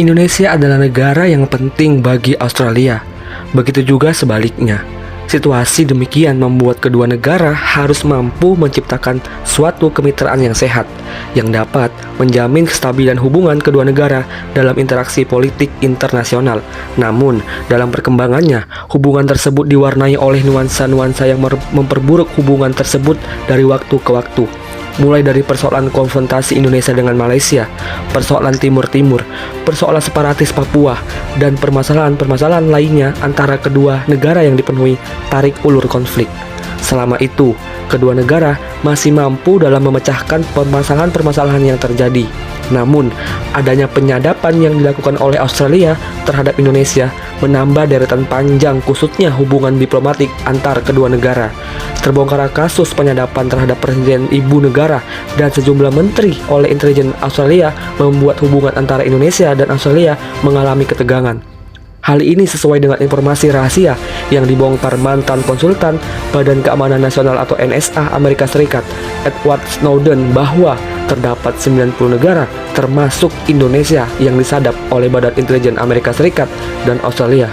Indonesia adalah negara yang penting bagi Australia. Begitu juga sebaliknya. Situasi demikian membuat kedua negara harus mampu menciptakan suatu kemitraan yang sehat, yang dapat menjamin kestabilan hubungan kedua negara dalam interaksi politik internasional. Namun, dalam perkembangannya, hubungan tersebut diwarnai oleh nuansa-nuansa yang memperburuk hubungan tersebut dari waktu ke waktu. Mulai dari persoalan konfrontasi Indonesia dengan Malaysia, persoalan Timur-Timur, persoalan separatis Papua, dan permasalahan-permasalahan lainnya antara kedua negara yang dipenuhi tarik ulur konflik. Selama itu, kedua negara masih mampu dalam memecahkan permasalahan-permasalahan yang terjadi. Namun, adanya penyadapan yang dilakukan oleh Australia terhadap Indonesia menambah deretan panjang kusutnya hubungan diplomatik antar kedua negara. Terbongkar kasus penyadapan terhadap Presiden Ibu Negara dan sejumlah menteri oleh intelijen Australia membuat hubungan antara Indonesia dan Australia mengalami ketegangan. Hal ini sesuai dengan informasi rahasia yang dibongkar mantan konsultan Badan Keamanan Nasional atau NSA Amerika Serikat, Edward Snowden, bahwa terdapat 90 negara termasuk Indonesia yang disadap oleh Badan Intelijen Amerika Serikat dan Australia.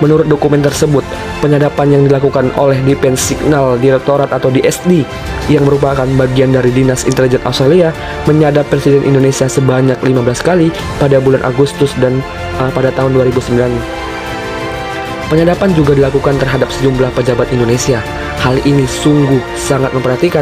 Menurut dokumen tersebut, penyadapan yang dilakukan oleh Defense Signal Directorate atau DSD yang merupakan bagian dari Dinas Intelijen Australia menyadap Presiden Indonesia sebanyak 15 kali pada bulan Agustus dan pada tahun 2009. Penyadapan juga dilakukan terhadap sejumlah pejabat Indonesia. Hal ini sungguh sangat memperhatikan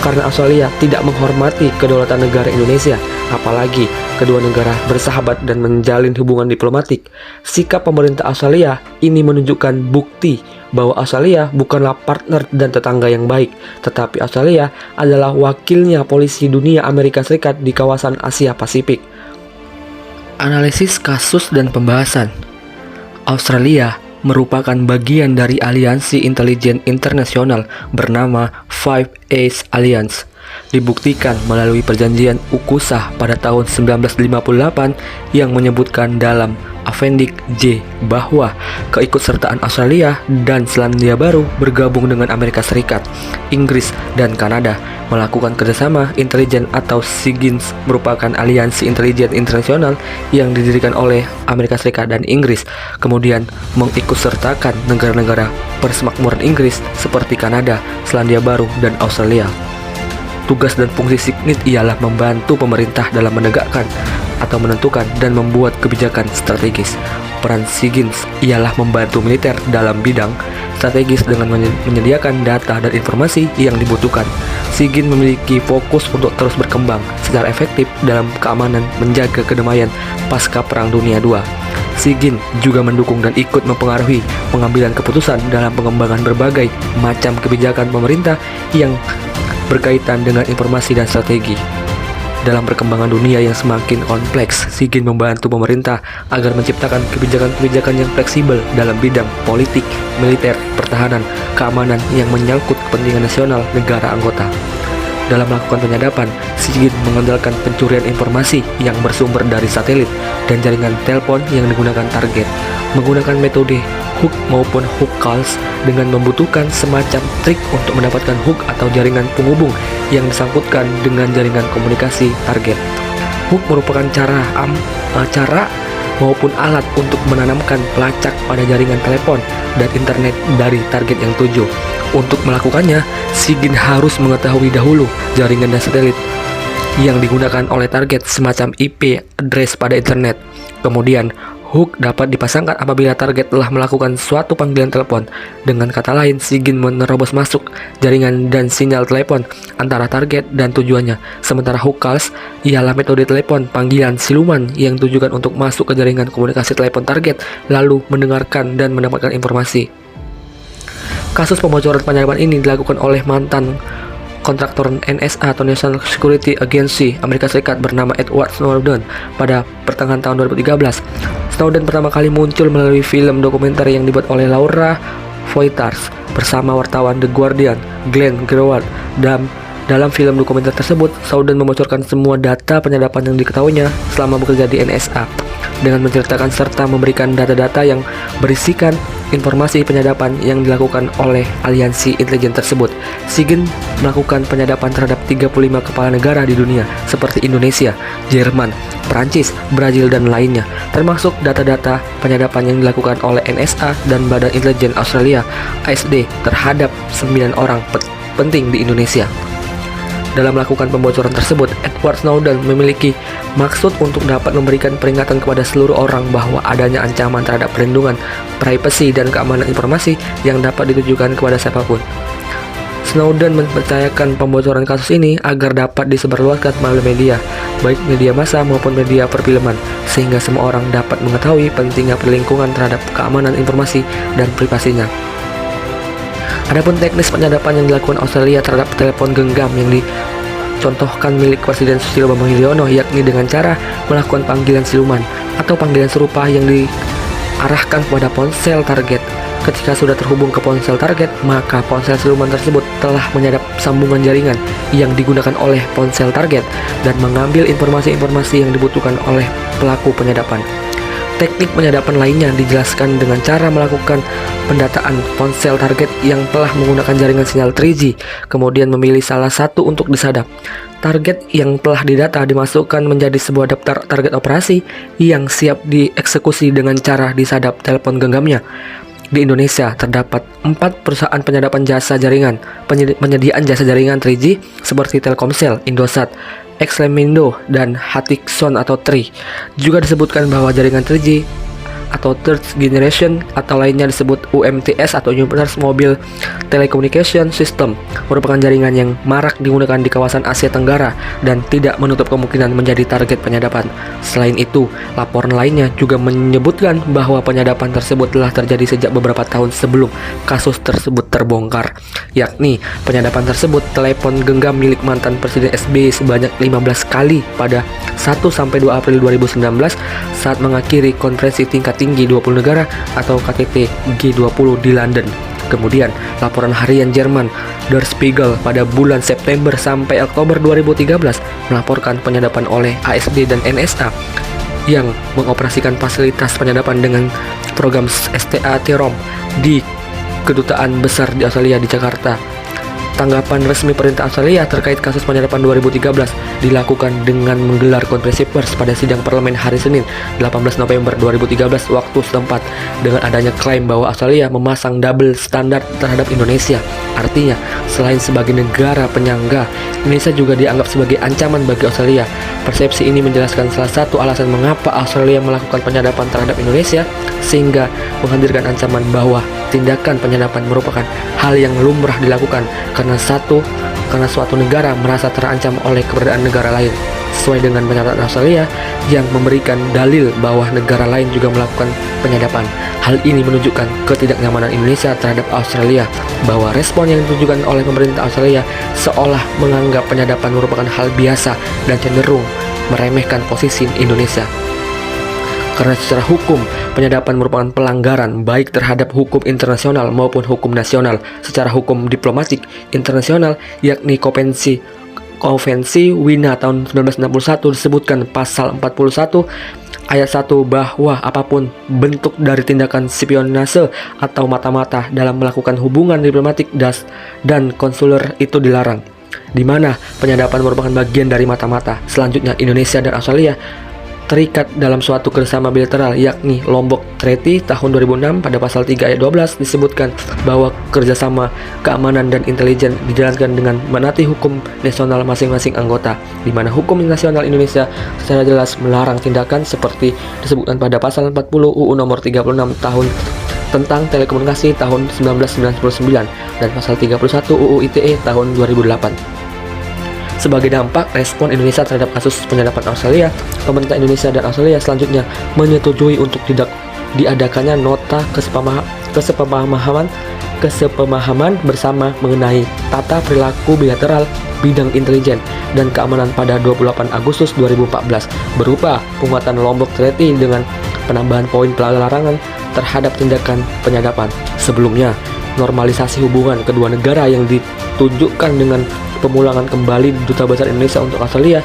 karena Australia tidak menghormati kedaulatan negara Indonesia, apalagi kedua negara bersahabat dan menjalin hubungan diplomatik. Sikap pemerintah Australia ini menunjukkan bukti bahwa Australia bukanlah partner dan tetangga yang baik, tetapi Australia adalah wakilnya polisi dunia Amerika Serikat di kawasan Asia Pasifik. Analisis kasus dan pembahasan. Australia merupakan bagian dari aliansi intelijen internasional bernama Five Eyes Alliance. Dibuktikan melalui perjanjian UKUSA pada tahun 1958 yang menyebutkan dalam Appendix J bahwa keikutsertaan Australia dan Selandia Baru bergabung dengan Amerika Serikat, Inggris, dan Kanada melakukan kerjasama intelijen atau SEAGINS merupakan aliansi intelijen internasional yang didirikan oleh Amerika Serikat dan Inggris, kemudian mengikutsertakan negara-negara persemakmuran Inggris seperti Kanada, Selandia Baru, dan Australia. Tugas dan fungsi SEAGINS ialah membantu pemerintah dalam menegakkan atau menentukan dan membuat kebijakan strategis. Peran SEAGINS ialah membantu militer dalam bidang strategis dengan menyediakan data dan informasi yang dibutuhkan. SEAGINS memiliki fokus untuk terus berkembang secara efektif dalam keamanan menjaga kedamaian pasca Perang Dunia II. SEAGINS juga mendukung dan ikut mempengaruhi pengambilan keputusan dalam pengembangan berbagai macam kebijakan pemerintah yang berkaitan dengan informasi dan strategi. Dalam perkembangan dunia yang semakin kompleks, SEAGINS membantu pemerintah agar menciptakan kebijakan-kebijakan yang fleksibel dalam bidang politik, militer, pertahanan, keamanan yang menyangkut kepentingan nasional negara anggota. Dalam melakukan penyadapan, SEAGINS mengandalkan pencurian informasi yang bersumber dari satelit dan jaringan telepon yang digunakan target, menggunakan metode hook maupun hook calls dengan membutuhkan semacam trik untuk mendapatkan hook atau jaringan penghubung yang disangkutkan dengan jaringan komunikasi target. Hook merupakan cara maupun alat untuk menanamkan pelacak pada jaringan telepon dan internet dari target yang tuju. Untuk melakukannya, SEAGINS harus mengetahui dahulu jaringan dan satelit yang digunakan oleh target semacam IP address pada internet. Kemudian, hook dapat dipasangkan apabila target telah melakukan suatu panggilan telepon. Dengan kata lain, SEAGINS menerobos masuk jaringan dan sinyal telepon antara target dan tujuannya. Sementara hook calls ialah metode telepon panggilan siluman yang ditujukan untuk masuk ke jaringan komunikasi telepon target, lalu mendengarkan dan mendapatkan informasi. Kasus pembocoran penyadapan ini dilakukan oleh mantan kontraktor NSA atau National Security Agency Amerika Serikat bernama Edward Snowden pada pertengahan tahun 2013. Snowden pertama kali muncul melalui film dokumenter yang dibuat oleh Laura Poitras bersama wartawan The Guardian, Glenn Greenwald. Dalam film dokumenter tersebut, Snowden membocorkan semua data penyadapan yang diketahuinya selama bekerja di NSA dengan menceritakan serta memberikan data-data yang berisikan informasi penyadapan yang dilakukan oleh aliansi intelijen tersebut. SIGINT melakukan penyadapan terhadap 35 kepala negara di dunia seperti Indonesia, Jerman, Prancis, Brazil, dan lainnya, termasuk data-data penyadapan yang dilakukan oleh NSA dan Badan Intelijen Australia (ASD) terhadap 9 orang penting di Indonesia. Dalam melakukan pembocoran tersebut, Edward Snowden memiliki maksud untuk dapat memberikan peringatan kepada seluruh orang bahwa adanya ancaman terhadap perlindungan, privasi, dan keamanan informasi yang dapat ditujukan kepada siapapun. Snowden mempercayakan pembocoran kasus ini agar dapat disebarluaskan melalui media, baik media massa maupun media perfilman, sehingga semua orang dapat mengetahui pentingnya perlindungan terhadap keamanan informasi dan privasinya. Adapun teknis penyadapan yang dilakukan Australia terhadap telepon genggam yang dicontohkan milik Presiden Susilo Bambang Yudhoyono, yakni dengan cara melakukan panggilan siluman atau panggilan serupa yang diarahkan kepada ponsel target. Ketika sudah terhubung ke ponsel target, maka ponsel siluman tersebut telah menyadap sambungan jaringan yang digunakan oleh ponsel target dan mengambil informasi-informasi yang dibutuhkan oleh pelaku penyadapan. Teknik penyadapan lainnya dijelaskan dengan cara melakukan pendataan ponsel target yang telah menggunakan jaringan sinyal 3G, kemudian memilih salah satu untuk disadap. Target yang telah didata dimasukkan menjadi sebuah daftar target operasi yang siap dieksekusi dengan cara disadap telepon genggamnya. Di Indonesia terdapat 4 perusahaan penyadapan jasa jaringan, penyediaan jasa jaringan 3G seperti Telkomsel, Indosat, Xlemindo, dan Hutchison atau Tri. Juga disebutkan bahwa jaringan 3G atau Third Generation atau lainnya disebut UMTS atau Universal Mobile Telecommunication System merupakan jaringan yang marak digunakan di kawasan Asia Tenggara dan tidak menutup kemungkinan menjadi target penyadapan. Selain itu, laporan lainnya juga menyebutkan bahwa penyadapan tersebut telah terjadi sejak beberapa tahun sebelum kasus tersebut terbongkar, yakni penyadapan tersebut telepon genggam milik mantan Presiden SBY sebanyak 15 kali pada 1-2 April 2019 saat mengakhiri konferensi tingkat tinggi 20 negara atau KTT G20 di London. Kemudian, laporan harian Jerman Der Spiegel pada bulan September sampai Oktober 2013 melaporkan penyadapan oleh ASD dan NSA yang mengoperasikan fasilitas penyadapan dengan program STA-T-ROM di Kedutaan Besar di Australia di Jakarta. Tanggapan resmi pemerintah Australia terkait kasus penyadapan 2013 dilakukan dengan menggelar konferensi pers pada sidang parlemen hari Senin 18 November 2013 waktu setempat dengan adanya klaim bahwa Australia memasang double standar terhadap Indonesia. Artinya, selain sebagai negara penyangga, Indonesia juga dianggap sebagai ancaman bagi Australia. Persepsi ini menjelaskan salah satu alasan mengapa Australia melakukan penyadapan terhadap Indonesia, sehingga menghadirkan ancaman bahwa tindakan penyadapan merupakan hal yang lumrah dilakukan karena suatu negara merasa terancam oleh keberadaan negara lain, sesuai dengan pernyataan Australia yang memberikan dalil bahwa negara lain juga melakukan penyadapan. Hal ini menunjukkan ketidaknyamanan Indonesia terhadap Australia, bahwa respon yang ditujukan oleh pemerintah Australia seolah menganggap penyadapan merupakan hal biasa dan cenderung meremehkan posisi Indonesia. Karena secara hukum, penyadapan merupakan pelanggaran baik terhadap hukum internasional maupun hukum nasional. Secara hukum diplomatik internasional, yakni Konvensi Wina tahun 1961 disebutkan pasal 41 ayat 1 bahwa apapun bentuk dari tindakan spionase atau mata-mata dalam melakukan hubungan diplomatik dan konsuler itu dilarang, di mana penyadapan merupakan bagian dari mata-mata. Selanjutnya, Indonesia dan Australia terikat dalam suatu kerjasama bilateral, yakni Lombok Treaty tahun 2006. Pada pasal 3 ayat 12 disebutkan bahwa kerjasama keamanan dan intelijen dijalankan dengan menaati hukum nasional masing-masing anggota, di mana hukum nasional Indonesia secara jelas melarang tindakan seperti disebutkan pada pasal 40 UU nomor 36 tahun tentang telekomunikasi tahun 1999 dan pasal 31 UU ITE tahun 2008. Sebagai dampak respon Indonesia terhadap kasus penyadapan Australia, pemerintah Indonesia dan Australia selanjutnya menyetujui untuk tidak diadakannya nota kesepemahaman bersama mengenai tata perilaku bilateral bidang intelijen dan keamanan pada 28 Agustus 2014 berupa penguatan Lombok Treaty dengan penambahan poin pelarangan terhadap tindakan penyadapan. Sebelumnya, normalisasi hubungan kedua negara yang ditunjukkan dengan pemulangan kembali Duta Besar Indonesia untuk Australia,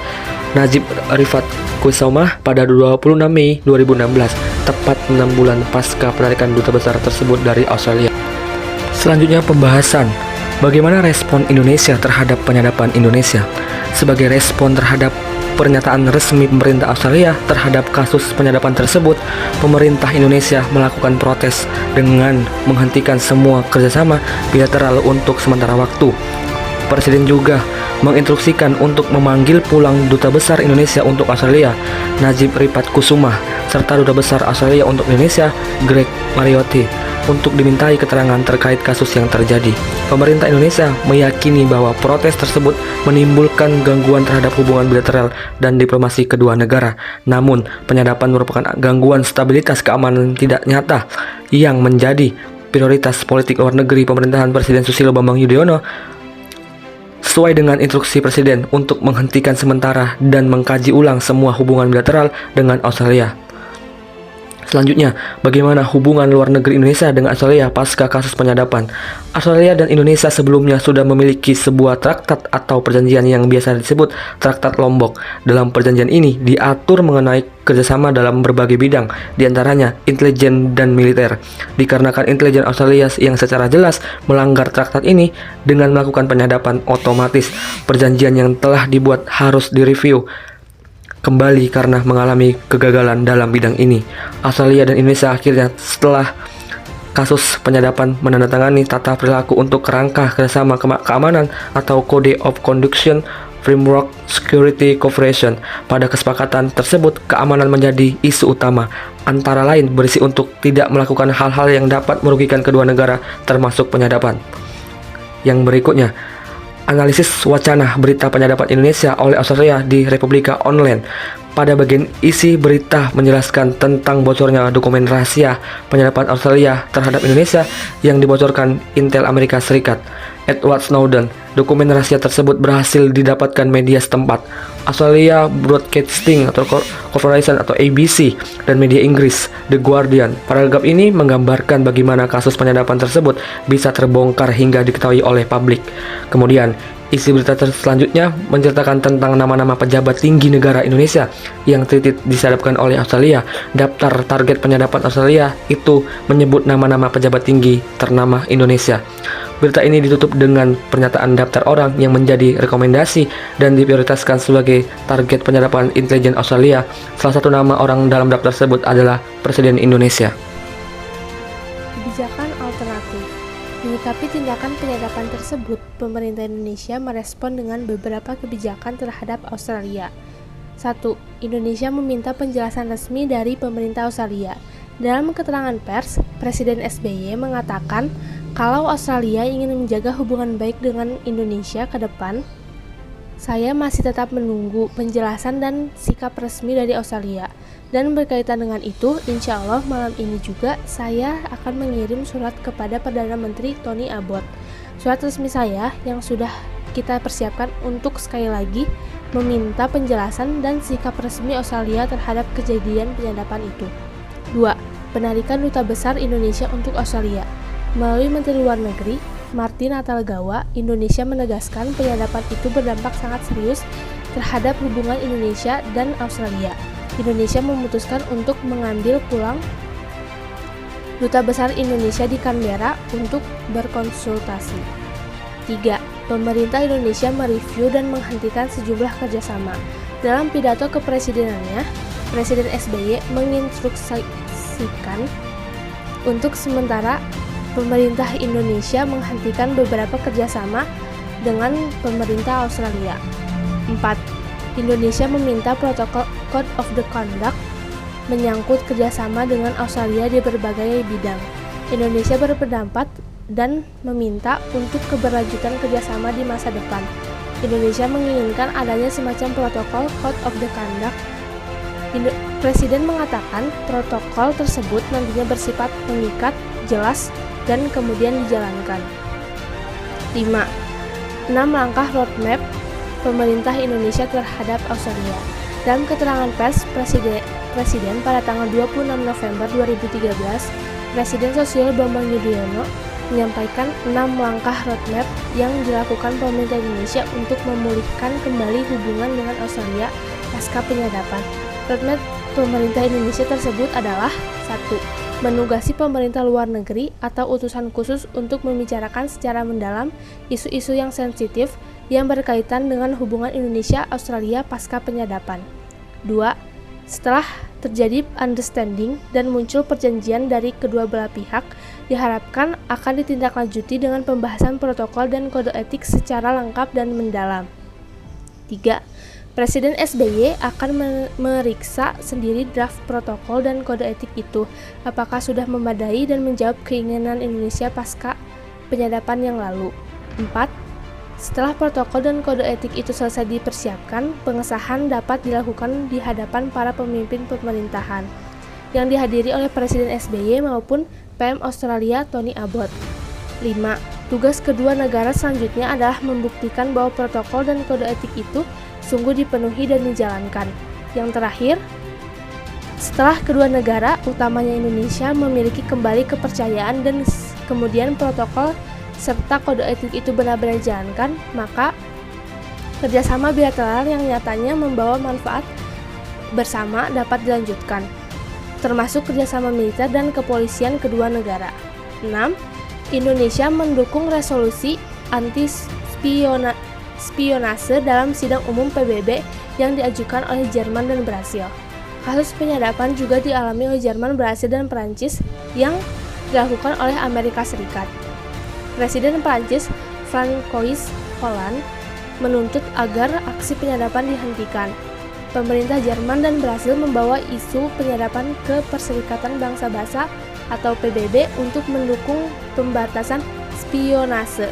Najib Rifat Kusaumah pada 26 Mei 2016 tepat 6 bulan pasca penarikan duta besar tersebut dari Australia. Selanjutnya pembahasan bagaimana respon Indonesia terhadap penyadapan Indonesia. Sebagai respon terhadap pernyataan resmi pemerintah Australia terhadap kasus penyadapan tersebut, pemerintah Indonesia melakukan protes dengan menghentikan semua kerjasama bilateral untuk sementara waktu. Presiden juga menginstruksikan untuk memanggil pulang Duta Besar Indonesia untuk Australia, Najib Ripat Kusuma, serta Duta Besar Australia untuk Indonesia, Greg Mariotti, untuk dimintai keterangan terkait kasus yang terjadi. Pemerintah Indonesia meyakini bahwa protes tersebut menimbulkan gangguan terhadap hubungan bilateral dan diplomasi kedua negara. Namun, penyadapan merupakan gangguan stabilitas keamanan tidak nyata yang menjadi prioritas politik luar negeri pemerintahan Presiden Susilo Bambang Yudhoyono, sesuai dengan instruksi Presiden untuk menghentikan sementara dan mengkaji ulang semua hubungan bilateral dengan Australia. Selanjutnya, bagaimana hubungan luar negeri Indonesia dengan Australia pasca kasus penyadapan? Australia dan Indonesia sebelumnya sudah memiliki sebuah traktat atau perjanjian yang biasa disebut Traktat Lombok. Dalam perjanjian ini diatur mengenai kerjasama dalam berbagai bidang, diantaranya intelijen dan militer. Dikarenakan intelijen Australia yang secara jelas melanggar traktat ini dengan melakukan penyadapan, otomatis perjanjian yang telah dibuat harus direview kembali karena mengalami kegagalan dalam bidang ini. Australia dan Indonesia akhirnya setelah kasus penyadapan menandatangani tata perilaku untuk kerangka kerjasama keamanan atau Code of Conduct Framework Security Cooperation. Pada kesepakatan tersebut, keamanan menjadi isu utama, antara lain berisi untuk tidak melakukan hal-hal yang dapat merugikan kedua negara, termasuk penyadapan. Yang berikutnya, analisis wacana berita penyadapan Indonesia oleh Australia di Republika Online. Pada bagian isi berita menjelaskan tentang bocornya dokumen rahasia penyadapan Australia terhadap Indonesia yang dibocorkan Intel Amerika Serikat, Edward Snowden. Dokumen rahasia tersebut berhasil didapatkan media setempat, Australia Broadcasting Corporation atau ABC, dan media Inggris, The Guardian. Paragraf ini menggambarkan bagaimana kasus penyadapan tersebut bisa terbongkar hingga diketahui oleh publik. Kemudian, isi berita selanjutnya menceritakan tentang nama-nama pejabat tinggi negara Indonesia yang disadapkan oleh Australia. Daftar target penyadapan Australia itu menyebut nama-nama pejabat tinggi ternama Indonesia. Berita ini ditutup dengan pernyataan daftar orang yang menjadi rekomendasi dan diprioritaskan sebagai target penyadapan intelijen Australia. Salah satu nama orang dalam daftar tersebut adalah Presiden Indonesia. Kebijakan alternatif. Menyikapi tindakan penyadapan tersebut, pemerintah Indonesia merespon dengan beberapa kebijakan terhadap Australia. 1. Indonesia meminta penjelasan resmi dari pemerintah Australia. Dalam keterangan pers, Presiden SBY mengatakan kalau Australia ingin menjaga hubungan baik dengan Indonesia ke depan, saya masih tetap menunggu penjelasan dan sikap resmi dari Australia. Dan berkaitan dengan itu, insya Allah malam ini juga saya akan mengirim surat kepada Perdana Menteri Tony Abbott. Surat resmi saya yang sudah kita persiapkan untuk sekali lagi meminta penjelasan dan sikap resmi Australia terhadap kejadian penyadapan itu. 2. Penarikan Duta Besar Indonesia untuk Australia. Melalui Menteri Luar Negeri, Martin Natalegawa, Indonesia menegaskan penyadapan itu berdampak sangat serius terhadap hubungan Indonesia dan Australia. Indonesia memutuskan untuk mengambil pulang Duta Besar Indonesia di Canberra untuk berkonsultasi. 3. Pemerintah Indonesia mereview dan menghentikan sejumlah kerjasama. Dalam pidato kepresidenannya, Presiden SBY menginstruksikan untuk sementara pemerintah Indonesia menghentikan beberapa kerjasama dengan pemerintah Australia. 4. Indonesia meminta protokol Code of the Conduct menyangkut kerjasama dengan Australia di berbagai bidang. Indonesia berpendapat dan meminta untuk keberlanjutan kerjasama di masa depan. Indonesia menginginkan adanya semacam protokol Code of the Conduct. Presiden mengatakan protokol tersebut nantinya bersifat mengikat, jelas, dan kemudian dijalankan. 5. 6 langkah roadmap pemerintah Indonesia terhadap Australia. Dalam keterangan pers Presiden pada tanggal 26 November 2013, Presiden Susilo Bambang Yudhoyono menyampaikan 6 langkah roadmap yang dilakukan pemerintah Indonesia untuk memulihkan kembali hubungan dengan Australia pasca penyadapan. Roadmap pemerintah Indonesia tersebut adalah 1. Menugasi pemerintah luar negeri atau utusan khusus untuk membicarakan secara mendalam isu-isu yang sensitif yang berkaitan dengan hubungan Indonesia-Australia pasca penyadapan. 2. Setelah terjadi understanding dan muncul perjanjian dari kedua belah pihak, diharapkan akan ditindaklanjuti dengan pembahasan protokol dan kode etik secara lengkap dan mendalam. 3. Presiden SBY akan meriksa sendiri draft protokol dan kode etik itu, apakah sudah memadai dan menjawab keinginan Indonesia pasca penyadapan yang lalu. 4. Setelah protokol dan kode etik itu selesai dipersiapkan, pengesahan dapat dilakukan di hadapan para pemimpin pemerintahan, yang dihadiri oleh Presiden SBY maupun PM Australia Tony Abbott. 5. Tugas kedua negara selanjutnya adalah membuktikan bahwa protokol dan kode etik itu sungguh dipenuhi dan dijalankan. Yang terakhir, setelah kedua negara, utamanya Indonesia, memiliki kembali kepercayaan dan kemudian protokol serta kode etik itu benar-benar dijalankan, maka kerjasama bilateral yang nyatanya membawa manfaat bersama dapat dilanjutkan, termasuk kerjasama militer dan kepolisian kedua negara. 6. Indonesia mendukung resolusi anti-spionase dalam sidang umum PBB yang diajukan oleh Jerman dan Brasil. Kasus penyadapan juga dialami oleh Jerman, Brasil, dan Perancis yang dilakukan oleh Amerika Serikat. Presiden Perancis Francois Hollande menuntut agar aksi penyadapan dihentikan. Pemerintah Jerman dan Brasil membawa isu penyadapan ke Perserikatan Bangsa-Bangsa atau PBB untuk mendukung pembatasan spionase.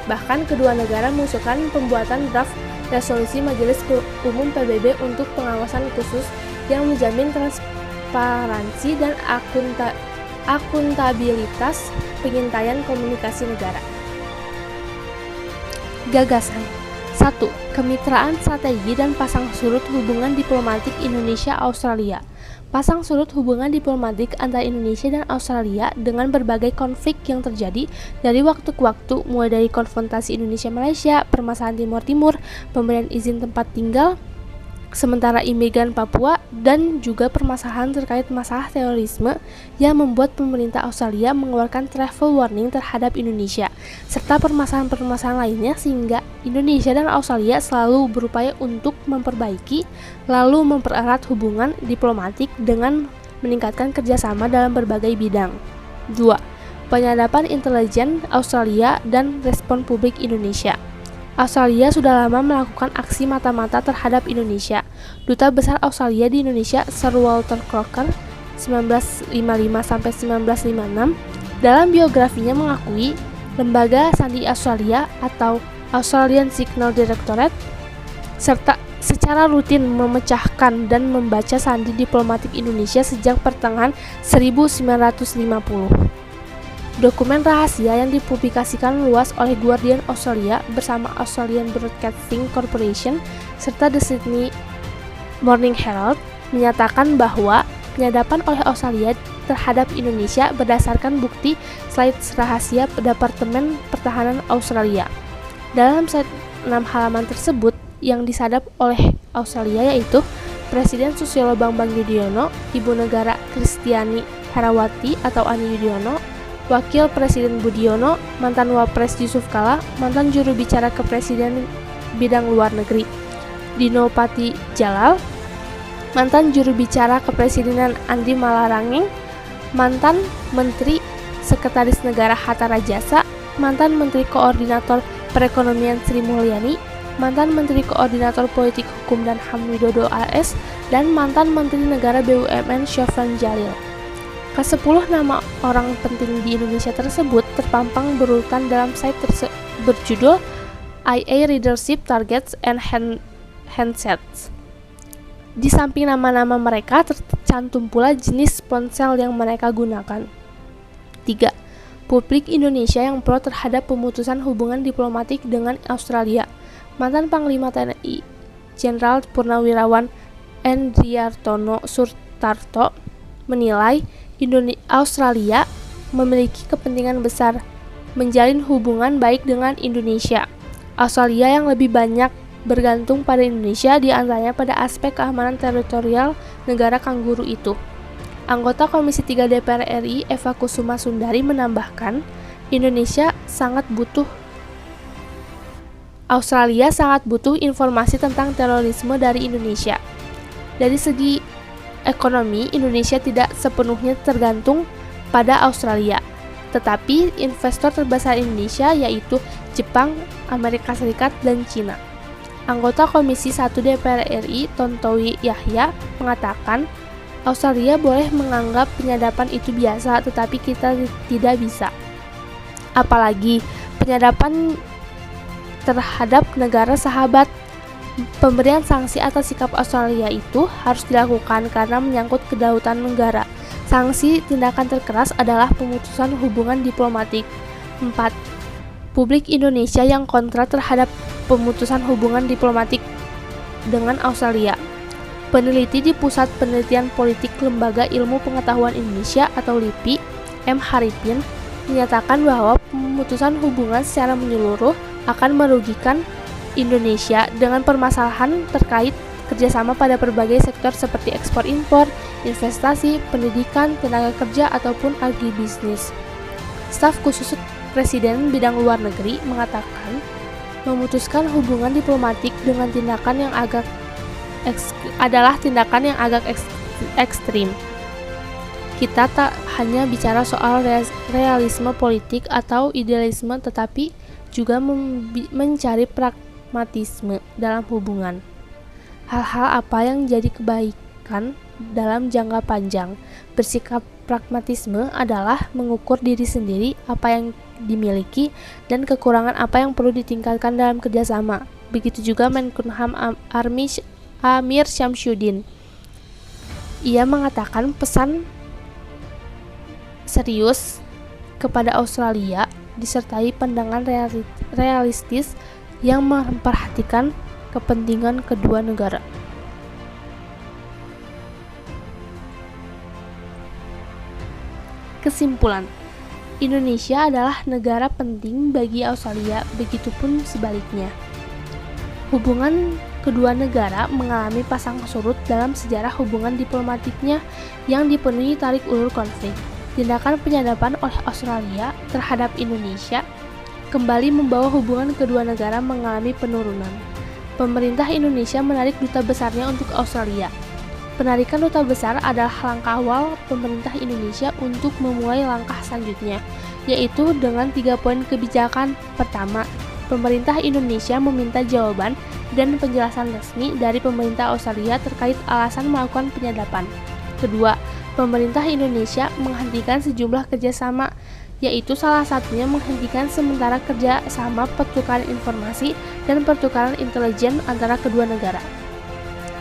Bahkan kedua negara mengusulkan pembuatan draft resolusi Majelis Umum PBB untuk pengawasan khusus yang menjamin transparansi dan akuntabilitas pengintaian komunikasi negara. Gagasan 1. Kemitraan strategi dan pasang surut hubungan diplomatik Indonesia-Australia. Pasang surut hubungan diplomatik antara Indonesia dan Australia dengan berbagai konflik yang terjadi dari waktu ke waktu, mulai dari konfrontasi Indonesia-Malaysia, permasalahan Timur Timur, pemberian izin tempat tinggal sementara imigran Papua, dan juga permasalahan terkait masalah terorisme yang membuat pemerintah Australia mengeluarkan travel warning terhadap Indonesia, serta permasalahan-permasalahan lainnya, sehingga Indonesia dan Australia selalu berupaya untuk memperbaiki lalu mempererat hubungan diplomatik dengan meningkatkan kerjasama dalam berbagai bidang. 2. Penyadapan intelijen Australia dan respon publik Indonesia. Australia sudah lama melakukan aksi mata-mata terhadap Indonesia. Duta Besar Australia di Indonesia, Sir Walter Croker, 1955-1956, dalam biografinya mengakui lembaga sandi Australia atau Australian Signal Directorate serta secara rutin memecahkan dan membaca sandi diplomatik Indonesia sejak pertengahan 1950. Dokumen rahasia yang dipublikasikan luas oleh Guardian Australia bersama Australian Broadcasting Corporation serta The Sydney Morning Herald menyatakan bahwa penyadapan oleh Australia terhadap Indonesia berdasarkan bukti slide rahasia Departemen Pertahanan Australia. Dalam slide 6 halaman tersebut yang disadap oleh Australia yaitu Presiden Susilo Bambang Yudhoyono, Ibu Negara Kristiani Herawati atau Ani Yudhoyono, Wakil Presiden Budiono, mantan Wapres Yusuf Kala, mantan juru bicara Kepresiden bidang luar negeri Dino Pati Jalal, mantan juru bicara Kepresidenan Andi Malarangeng, mantan Menteri Sekretaris Negara Hatta Rajasa, mantan Menteri Koordinator Perekonomian Sri Mulyani, mantan Menteri Koordinator Politik Hukum dan HAM Widodo AS, dan mantan Menteri Negara BUMN Syafran Jalil. Ke-10 nama orang penting di Indonesia tersebut terpampang berurutan dalam slide berjudul IA Leadership Targets and Handsets. Di samping nama-nama mereka tercantum pula jenis ponsel yang mereka gunakan. 3. Publik Indonesia yang pro terhadap pemutusan hubungan diplomatik dengan Australia. Mantan Panglima TNI Jenderal Purnawirawan Endriartono Surtarto menilai Australia memiliki kepentingan besar menjalin hubungan baik dengan Indonesia. Australia yang lebih banyak bergantung pada Indonesia, di antaranya pada aspek keamanan teritorial negara kanguru itu. Anggota Komisi 3 DPR RI Eva Kusuma Sundari menambahkan, Australia sangat butuh informasi tentang terorisme dari Indonesia. Dari segi ekonomi, Indonesia tidak sepenuhnya tergantung pada Australia. Tetapi investor terbesar Indonesia yaitu Jepang, Amerika Serikat, dan Cina. Anggota Komisi 1 DPR RI Tontowi Yahya mengatakan, Australia boleh menganggap penyadapan itu biasa, tetapi kita tidak bisa. Apalagi penyadapan terhadap negara sahabat. Pemberian sanksi atas sikap Australia itu harus dilakukan karena menyangkut kedaulatan negara. Sanksi tindakan terkeras adalah pemutusan hubungan diplomatik. 4. Publik Indonesia yang kontra terhadap pemutusan hubungan diplomatik dengan Australia. Peneliti di Pusat Penelitian Politik Lembaga Ilmu Pengetahuan Indonesia atau LIPI, M. Haripin, menyatakan bahwa pemutusan hubungan secara menyeluruh akan merugikan Indonesia dengan permasalahan terkait kerjasama pada berbagai sektor seperti ekspor-impor, investasi, pendidikan, tenaga kerja, ataupun agribisnis. Staf khusus Presiden bidang luar negeri mengatakan, memutuskan hubungan diplomatik dengan tindakan yang agak ekstrim. Kita tak hanya bicara soal realisme politik atau idealisme, tetapi juga mencari pragmatisme dalam hubungan. Hal-hal apa yang jadi kebaikan dalam jangka panjang. Bersikap pragmatisme adalah mengukur diri sendiri, apa yang dimiliki, dan kekurangan apa yang perlu ditingkatkan dalam kerjasama. Begitu juga Menkumham Amir Syamsuddin. Ia mengatakan pesan serius kepada Australia disertai pandangan realistis yang memperhatikan kepentingan kedua negara. Kesimpulan, Indonesia adalah negara penting bagi Australia, begitupun sebaliknya. Hubungan kedua negara mengalami pasang surut dalam sejarah hubungan diplomatiknya yang dipenuhi tarik ulur konflik. Tindakan penyadapan oleh Australia terhadap Indonesia kembali membawa hubungan kedua negara mengalami penurunan. Pemerintah Indonesia menarik duta besarnya untuk Australia. Penarikan duta besar adalah langkah awal pemerintah Indonesia untuk memulai langkah selanjutnya, yaitu dengan 3 poin kebijakan. Pertama, pemerintah Indonesia meminta jawaban dan penjelasan resmi dari pemerintah Australia terkait alasan melakukan penyadapan. Kedua, pemerintah Indonesia menghentikan sejumlah kerjasama, yaitu salah satunya menghentikan sementara kerjasama pertukaran informasi dan pertukaran intelijen antara kedua negara.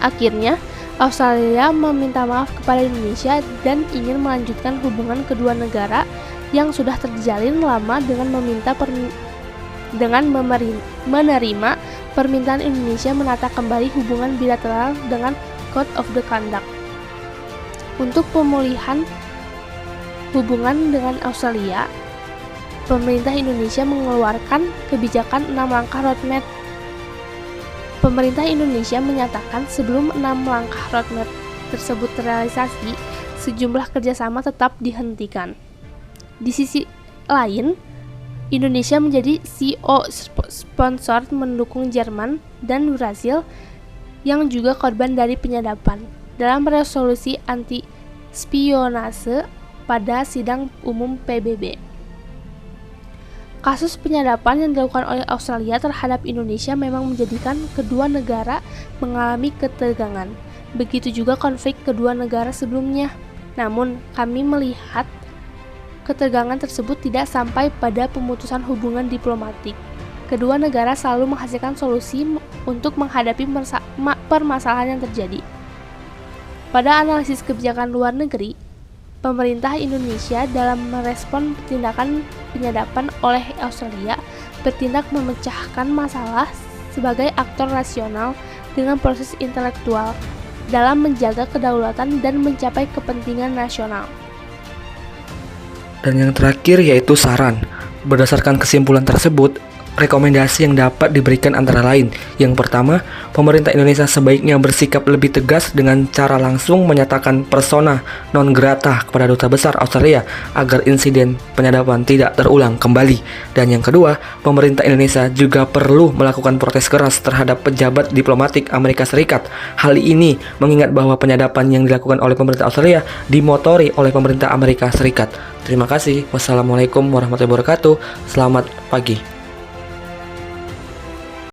Akhirnya, Australia meminta maaf kepada Indonesia dan ingin melanjutkan hubungan kedua negara yang sudah terjalin lama dengan menerima permintaan Indonesia menata kembali hubungan bilateral dengan Code of the Conduct. Untuk pemulihan hubungan dengan Australia, pemerintah Indonesia mengeluarkan kebijakan 6 langkah roadmap. Pemerintah Indonesia menyatakan sebelum 6 langkah roadmap tersebut terrealisasi, sejumlah kerjasama tetap dihentikan. Di sisi lain, Indonesia menjadi CEO sponsor mendukung Jerman dan Brasil yang juga korban dari penyadapan dalam resolusi anti-spionase pada sidang umum PBB. Kasus penyadapan yang dilakukan oleh Australia terhadap Indonesia memang menjadikan kedua negara mengalami ketegangan. Begitu juga konflik kedua negara sebelumnya. Namun, kami melihat ketegangan tersebut tidak sampai pada pemutusan hubungan diplomatik. Kedua negara selalu menghasilkan solusi untuk menghadapi permasalahan yang terjadi. Pada analisis kebijakan luar negeri, pemerintah Indonesia dalam merespon tindakan penyadapan oleh Australia bertindak memecahkan masalah sebagai aktor rasional dengan proses intelektual dalam menjaga kedaulatan dan mencapai kepentingan nasional. Dan yang terakhir yaitu saran. Berdasarkan kesimpulan tersebut, Rekomendasi yang dapat diberikan antara lain. Yang pertama, pemerintah Indonesia sebaiknya bersikap lebih tegas dengan cara langsung menyatakan persona non grata kepada Duta Besar Australia agar insiden penyadapan tidak terulang kembali. Dan yang kedua, pemerintah Indonesia juga perlu melakukan protes keras terhadap pejabat diplomatik Amerika Serikat. Hal ini mengingat bahwa penyadapan yang dilakukan oleh pemerintah Australia dimotori oleh pemerintah Amerika Serikat. Terima kasih. Wassalamualaikum warahmatullahi wabarakatuh. Selamat pagi.